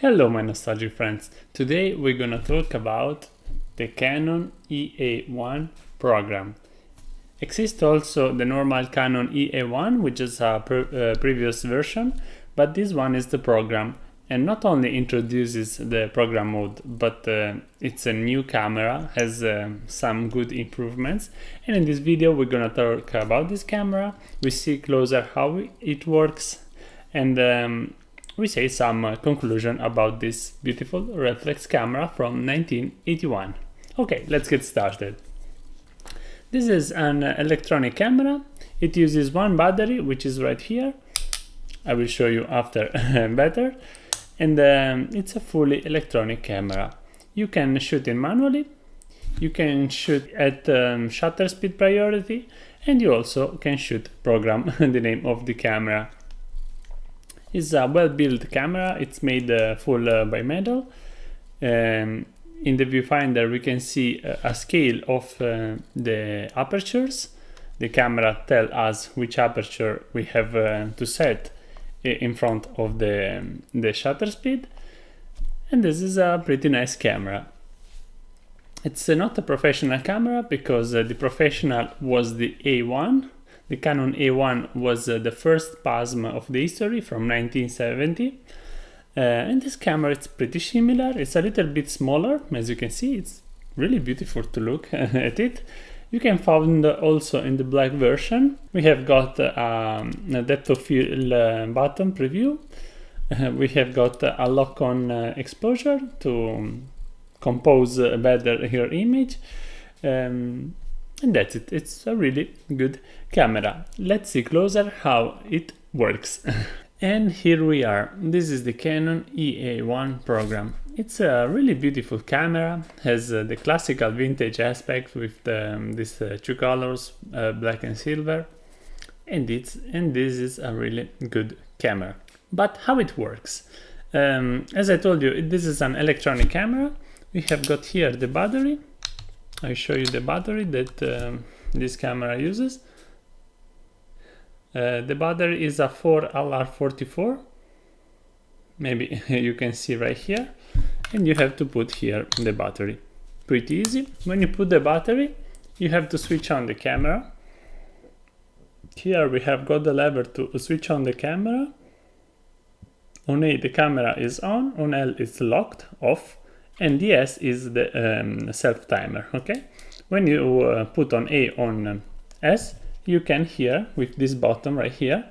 Hello my nostalgic friends, today we're gonna talk about the Canon AE-1 program. Exists also the normal Canon AE-1, which is a previous version, but this one is the program, and not only introduces the program mode, but it's a new camera, has some good improvements, and in this video we're gonna talk about this camera. We see closer how it works, and we say some conclusion about this beautiful reflex camera from 1981. Okay, let's get started. This is an electronic camera. It uses one battery, which is right here. I will show you after better. And it's a fully electronic camera. You can shoot it manually. You can shoot at shutter speed priority, and you also can shoot program, the name of the camera. It's a well-built camera. It's made full by metal. In the viewfinder we can see a scale of the apertures. The camera tells us which aperture we have to set in front of the shutter speed, and this is a pretty nice camera. It's not a professional camera because the professional was the A1. The Canon AE-1 was the first PASM of the history from 1970, and this camera is pretty similar. It's a little bit smaller, as you can see. It's really beautiful to look at it. You can find also in the black version. We have got a depth of field button preview. We have got a lock-on exposure to compose better your image. And that's it. It's a really good camera. Let's see closer how it works. And here we are. This is the Canon AE-1 program. It's a really beautiful camera. Has the classical vintage aspect with these two colors, black and silver. And this is a really good camera. But how it works? As I told you, this is an electronic camera. We have got here the battery. I show you the battery that this camera uses. The battery is a 4LR44. Maybe you can see right here. And you have to put here the battery. Pretty easy. When you put the battery, you have to switch on the camera. Here we have got the lever to switch on the camera. On A the camera is on L it's locked, off. And the S is the self timer. Okay, when you put on A on S, you can hear with this button right here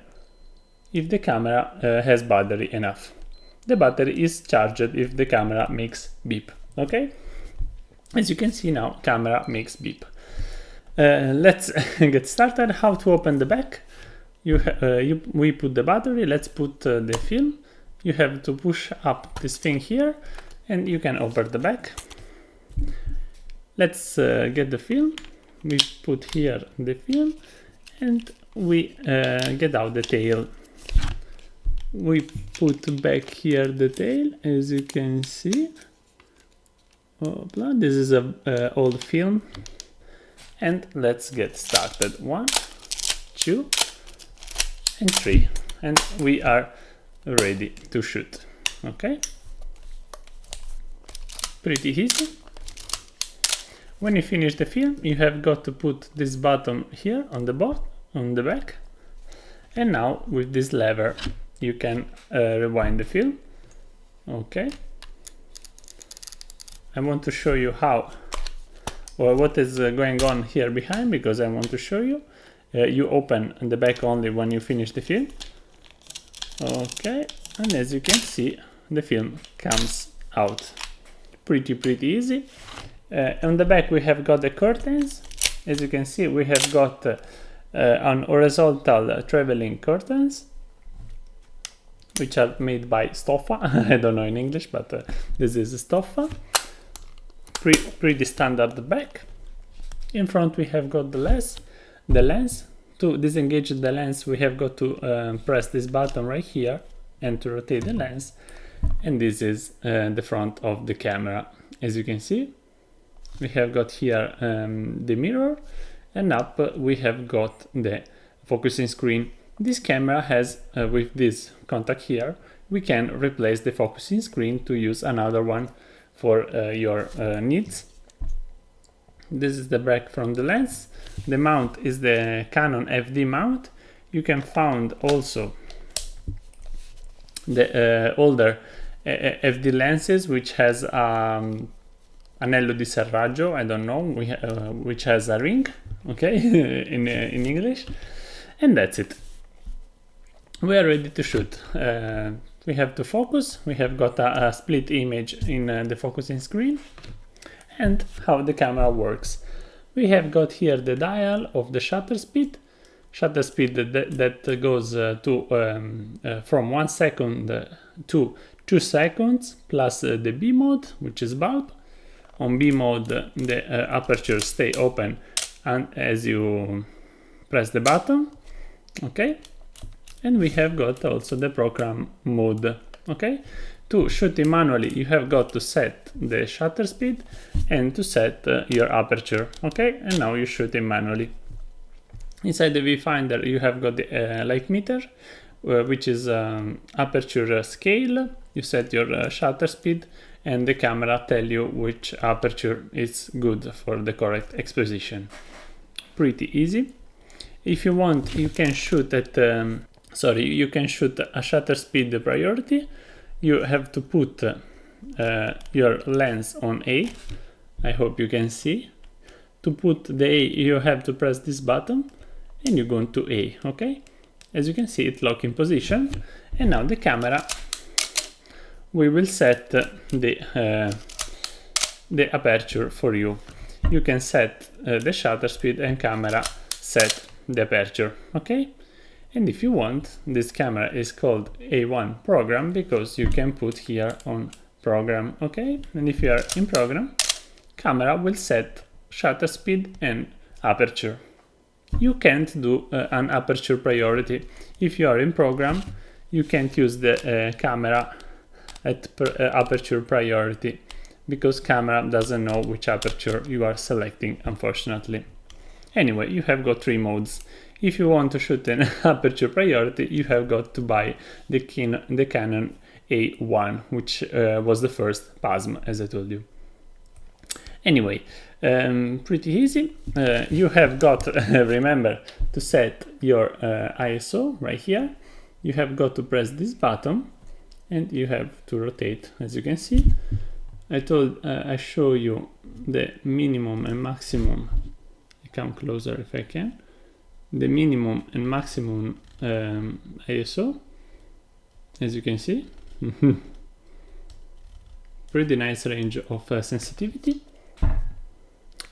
if the camera has battery enough. The battery is charged if the camera makes beep. Okay, as you can see now, camera makes beep. Let's get started. How to open the back? We put the battery. Let's put the film. You have to push up this thing here, and you can open the back. Let's get the film. We put here the film, and we get out the tail. We put back here the tail, as you can see. This is a old film, and let's get started. 1, 2, and 3, and we are ready to shoot. Okay. Pretty easy. When you finish the film, you have got to put this button here on the back, and now with this lever you can rewind the film. Okay. I want to show you how or what is going on here behind, because I want to show you. You open the back only when you finish the film. Okay, and as you can see, the film comes out. Pretty easy. On the back we have got the curtains. As you can see, we have got an horizontal traveling curtains, which are made by stoffa. I don't know in English, but this is stoffa. Pretty standard back. In front we have got the lens. To disengage the lens, we have got to press this button right here and to rotate the lens. And this is the front of the camera. As you can see, we have got here the mirror, and up we have got the focusing screen. This camera has, with this contact here, we can replace the focusing screen to use another one for your needs. This is the back from the lens. The mount is the Canon FD mount. You can find also the older FD lenses, which has anello di serraggio, I don't know, which has a ring, okay, in English. And that's it. We are ready to shoot. We have to focus. We have got a split image in the focusing screen. And how the camera works. We have got here the dial of the shutter speed that goes from 1 second to 2 seconds, plus the B mode, which is bulb. On B mode, the aperture stay open and as you press the button, okay. And we have got also the program mode, okay. To shoot it manually, you have got to set the shutter speed and to set your aperture, okay. And now you shoot it manually. Inside the viewfinder, you have got the light meter, which is aperture scale. You set your shutter speed and the camera tell you which aperture is good for the correct exposition. Pretty easy. If you want, you can shoot at you can shoot a shutter speed priority. You have to put your lens on A. I hope you can see. To put the A, you have to press this button and you go into A, okay? As you can see, it lock in position. And now the camera, we will set the aperture for you. You can set the shutter speed and camera set the aperture, okay? And if you want, this camera is called AE1 Program because you can put here on program, okay? And if you are in program, camera will set shutter speed and aperture. You can't do an aperture priority. If you are in program, you can't use the camera at aperture priority because camera doesn't know which aperture you are selecting, unfortunately. Anyway, you have got 3 modes. If you want to shoot an aperture priority, you have got to buy the Canon AE1, which was the first PASM, as I told you. Anyway, pretty easy. You have got, remember, to set your ISO right here. You have got to press this button and you have to rotate, as you can see. I show you the minimum and maximum. I come closer if I can. The minimum and maximum ISO, as you can see. Pretty nice range of sensitivity.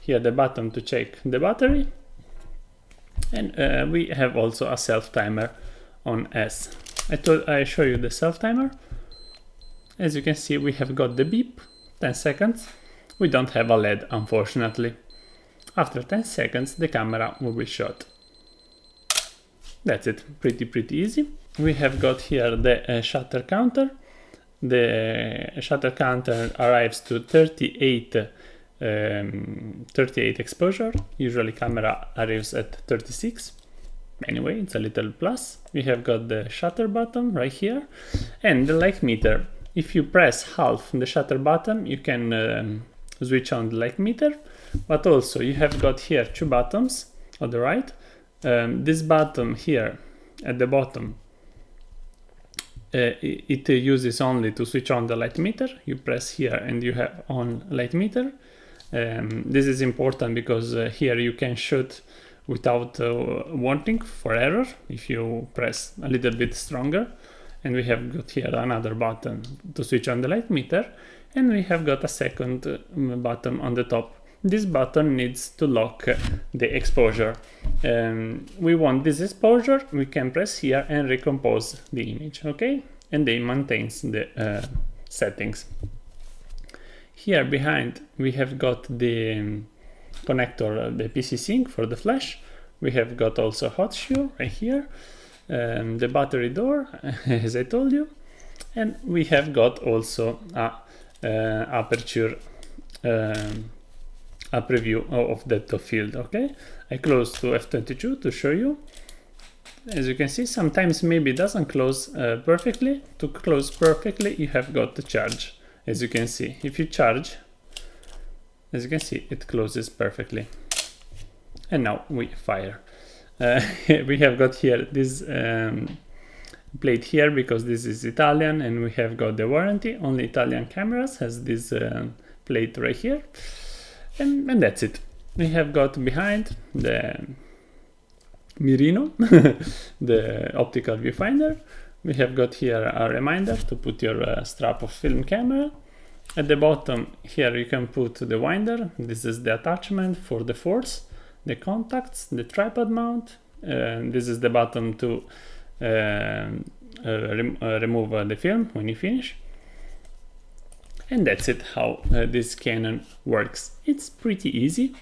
Here the button to check the battery. And we have also a self timer on S. I show you the self timer. As you can see, we have got the beep, 10 seconds. We don't have a LED, unfortunately. After 10 seconds, the camera will be shot. That's it, pretty easy. We have got here the shutter counter. The shutter counter arrives to 38 exposure. Usually camera arrives at 36. Anyway, it's a little plus. We have got the shutter button right here and the light meter. If you press half the shutter button, you can switch on the light meter, but also you have got here 2 buttons on the right. This button here at the bottom, it uses only to switch on the light meter. You press here and you have on light meter. This is important because here you can shoot without warning for error if you press a little bit stronger. And we have got here another button to switch on the light meter, and we have got a second button on the top. This button needs to lock the exposure. We want this exposure, we can press here and recompose the image, okay? And then maintains the settings. Here behind we have got the connector, the PC sync for the flash. We have got also hot shoe right here. The battery door, as I told you, and we have got also a aperture, a preview of depth of field. Okay, I close to f22 to show you. As you can see, sometimes maybe it doesn't close perfectly. To close perfectly, you have got to charge. As you can see, if you charge, as you can see, it closes perfectly. And now we fire. We have got here this plate here because this is Italian, and we have got the warranty. Only Italian cameras has this plate right here, and that's it. We have got behind the Mirino, the optical viewfinder. We have got here a reminder to put your strap of film camera. At the bottom here you can put the winder. This is the attachment for the force, the contacts, the tripod mount. This is the button to remove the film when you finish. And that's it, how this Canon works. It's pretty easy.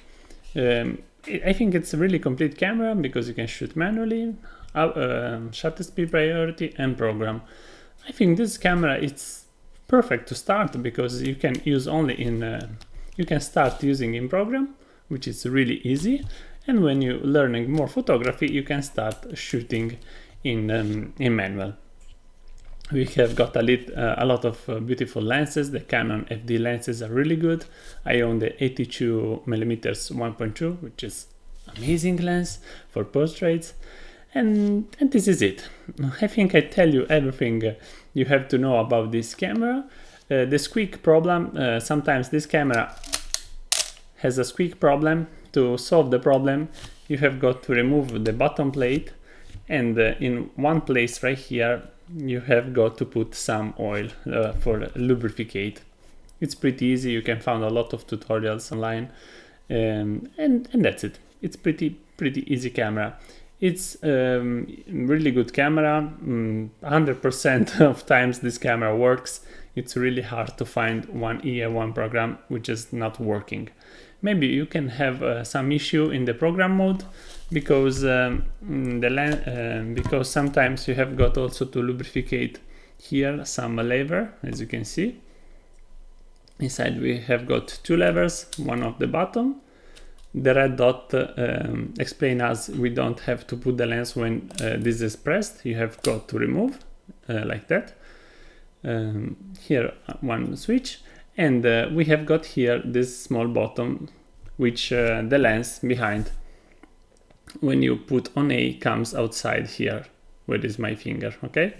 I think it's a really complete camera because you can shoot manually, shutter speed priority, and program. I think this camera is perfect to start because you can use only you can start using in program, which is really easy. And when you're learning more photography, you can start shooting in manual. We have got a lot of beautiful lenses. The Canon FD lenses are really good. I own the 82mm 1.2, which is amazing lens for portraits. And this is it. I think I tell you everything you have to know about this camera. The squeak problem, sometimes this camera has a squeak problem. To solve the problem, you have got to remove the bottom plate, and in one place right here, you have got to put some oil for lubricate. It's pretty easy. You can find a lot of tutorials online, and that's it. It's pretty easy camera. It's really good camera. 100% of times this camera works. It's really hard to find one AE1 program which is not working. Maybe you can have some issue in the program mode because because sometimes you have got also to lubricate here some lever, as you can see. Inside we have got two levers, one at the bottom. The red dot explains us we don't have to put the lens when this is pressed. You have got to remove like that. Here one switch. And we have got here this small button, which the lens behind, when you put on A, comes outside here, where is my finger, okay?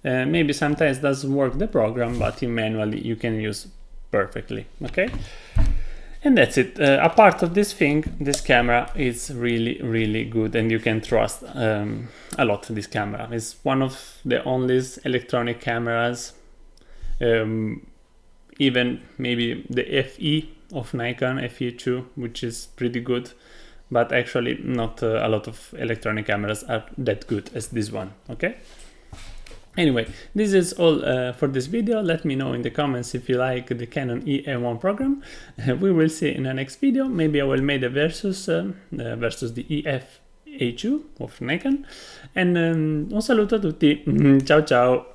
Maybe sometimes doesn't work the program, but in manually you can use perfectly, okay? And that's it. Apart of this thing, this camera is really good, and you can trust a lot this camera. It's one of the only electronic cameras, even maybe the FE of Nikon, FE2, which is pretty good, but actually not a lot of electronic cameras are that good as this one, okay? Anyway, this is all for this video. Let me know in the comments if you like the Canon AE1 program. We will see in the next video. Maybe I will make a versus the EF A2 of Nikon. And un saluto a tutti. Ciao ciao!